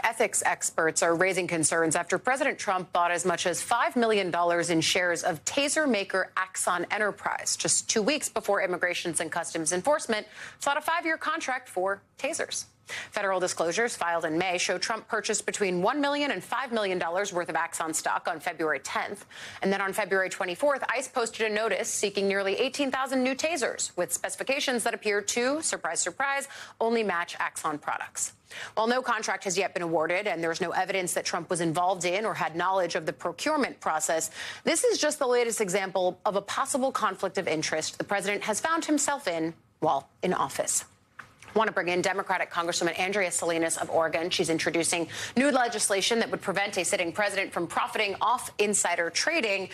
ethics experts are raising concerns after President Trump bought as much as $5 million in shares of taser maker Axon Enterprise just 2 weeks before Immigration and Customs Enforcement sought a 5-year contract for tasers. Federal disclosures filed in May show Trump purchased between $1 million and $5 million worth of Axon stock on February 10th. And then on February 24th, ICE posted a notice seeking nearly 18,000 new tasers with specifications that appear to, surprise, surprise, only match Axon products. While no contract has yet been awarded and there's no evidence that Trump was involved in or had knowledge of the procurement process, this is just the latest example of a possible conflict of interest the president has found himself in while in office. I want to bring in Democratic Congresswoman Andrea Salinas of Oregon. She's introducing new legislation that would prevent a sitting president from profiting off insider trading.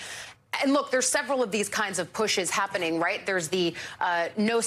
And look, there's several of these kinds of pushes happening, right? There's the no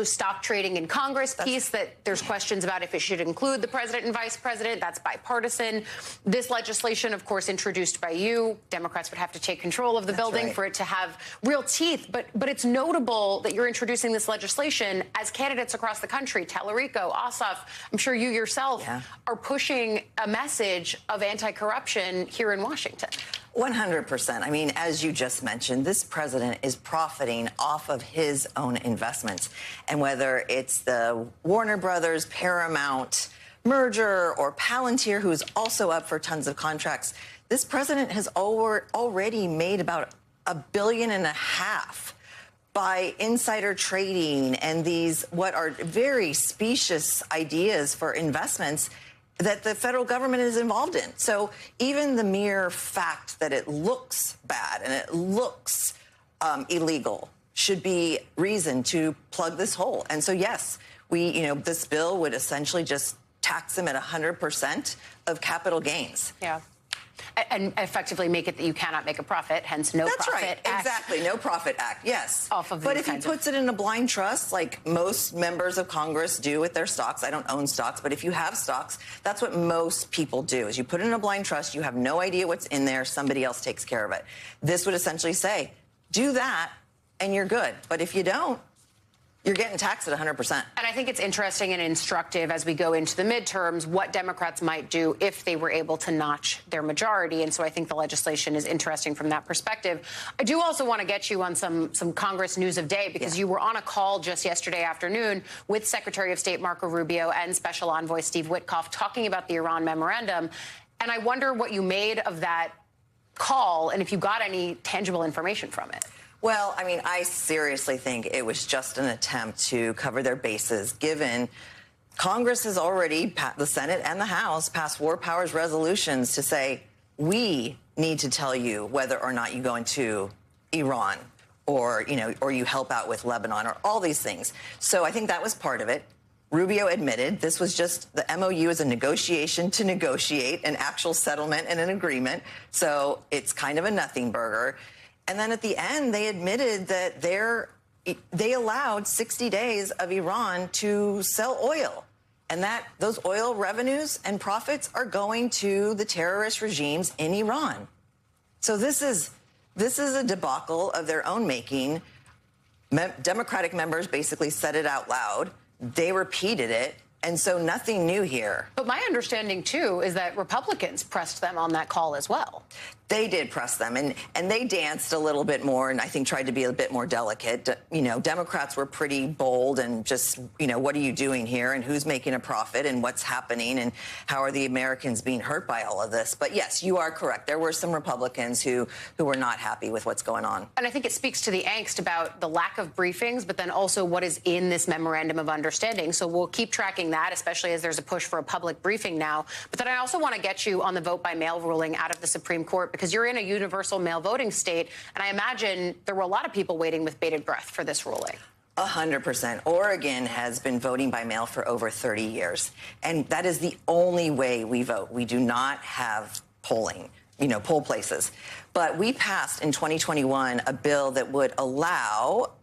stock trading in Congress piece that there's questions about if it should include the president and vice president. That's bipartisan. This legislation, of course, introduced by you. Democrats would have to take control of the building for it to have real teeth. But it's notable that you're introducing this legislation as candidates across the country, Tallarico, Ossoff, I'm sure you yourself are pushing a message of anti-corruption here in Washington. 100%. I mean, as you just mentioned, this president is profiting off of his own investments. And whether it's the Warner Brothers, Paramount merger or Palantir, who's also up for tons of contracts, this president has already made about $1.5 billion by insider trading and these what are very specious ideas for investments that the federal government is involved in. So even the mere fact that it looks bad and it looks illegal should be reason to plug this hole. And so, yes, this bill would essentially just tax them at 100% of capital gains. Yeah. And effectively make it that you cannot make a profit, hence no That's profit right. act. Exactly. No profit act. Yes. Off of but if he puts it in a blind trust, like most members of Congress do with their stocks, I don't own stocks, but if you have stocks, that's what most people do is you put it in a blind trust. You have no idea what's in there. Somebody else takes care of it. This would essentially say, do that and you're good. But if you don't, you're getting taxed at 100%. And I think it's interesting and instructive as we go into the midterms what Democrats might do if they were able to notch their majority. And so I think the legislation is interesting from that perspective. I do also want to get you on some Congress news of day because you were on a call just yesterday afternoon with Secretary of State Marco Rubio and Special Envoy Steve Witkoff talking about the Iran memorandum. And I wonder what you made of that call and if you got any tangible information from it. Well, I mean, I seriously think it was just an attempt to cover their bases, given Congress has already, the Senate and the House, passed war powers resolutions to say, we need to tell you whether or not you go into Iran or you help out with Lebanon or all these things. So I think that was part of it. Rubio admitted this was just the MOU is a negotiation to negotiate an actual settlement and an agreement. So it's kind of a nothing burger. And then at the end, they admitted that they allowed 60 days of Iran to sell oil, and that those oil revenues and profits are going to the terrorist regimes in Iran. So this is a debacle of their own making. Democratic members basically said it out loud. They repeated it. And so nothing new here. But my understanding, too, is that Republicans pressed them on that call as well. They did press them, and they danced a little bit more and I think tried to be a bit more delicate. Democrats were pretty bold and just, what are you doing here and who's making a profit and what's happening and how are the Americans being hurt by all of this? But yes, you are correct. There were some Republicans who were not happy with what's going on. And I think it speaks to the angst about the lack of briefings, but then also what is in this memorandum of understanding. So we'll keep tracking that, especially as there's a push for a public briefing now. But then I also want to get you on the vote by mail ruling out of the Supreme Court, because you're in a universal mail voting state, and I imagine there were a lot of people waiting with bated breath for this ruling. 100%. Oregon has been voting by mail for over 30 years, and that is the only way we vote. We do not have polling, poll places. But we passed in 2021 a bill that would allow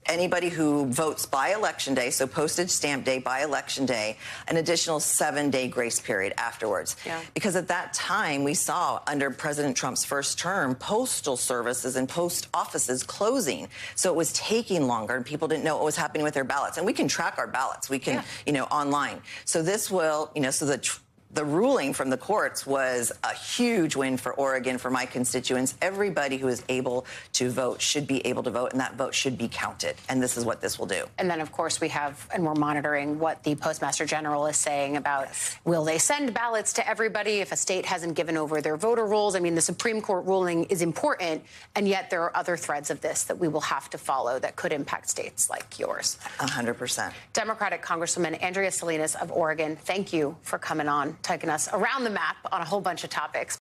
anybody who votes by Election Day, so postage stamp day by Election Day, an additional 7-day grace period afterwards. Yeah. Because at that time, we saw under President Trump's first term, postal services and post offices closing. So it was taking longer and people didn't know what was happening with their ballots. And we can track our ballots. We can, online. So this will, so the the ruling from the courts was a huge win for Oregon, for my constituents. Everybody who is able to vote should be able to vote, and that vote should be counted. And this is what this will do. And then, of course, we're monitoring what the Postmaster General is saying about will they send ballots to everybody if a state hasn't given over their voter rolls. I mean, the Supreme Court ruling is important, and yet there are other threads of this that we will have to follow that could impact states like yours. 100%. Democratic Congresswoman Andrea Salinas of Oregon, thank you for coming on, taking us around the map on a whole bunch of topics.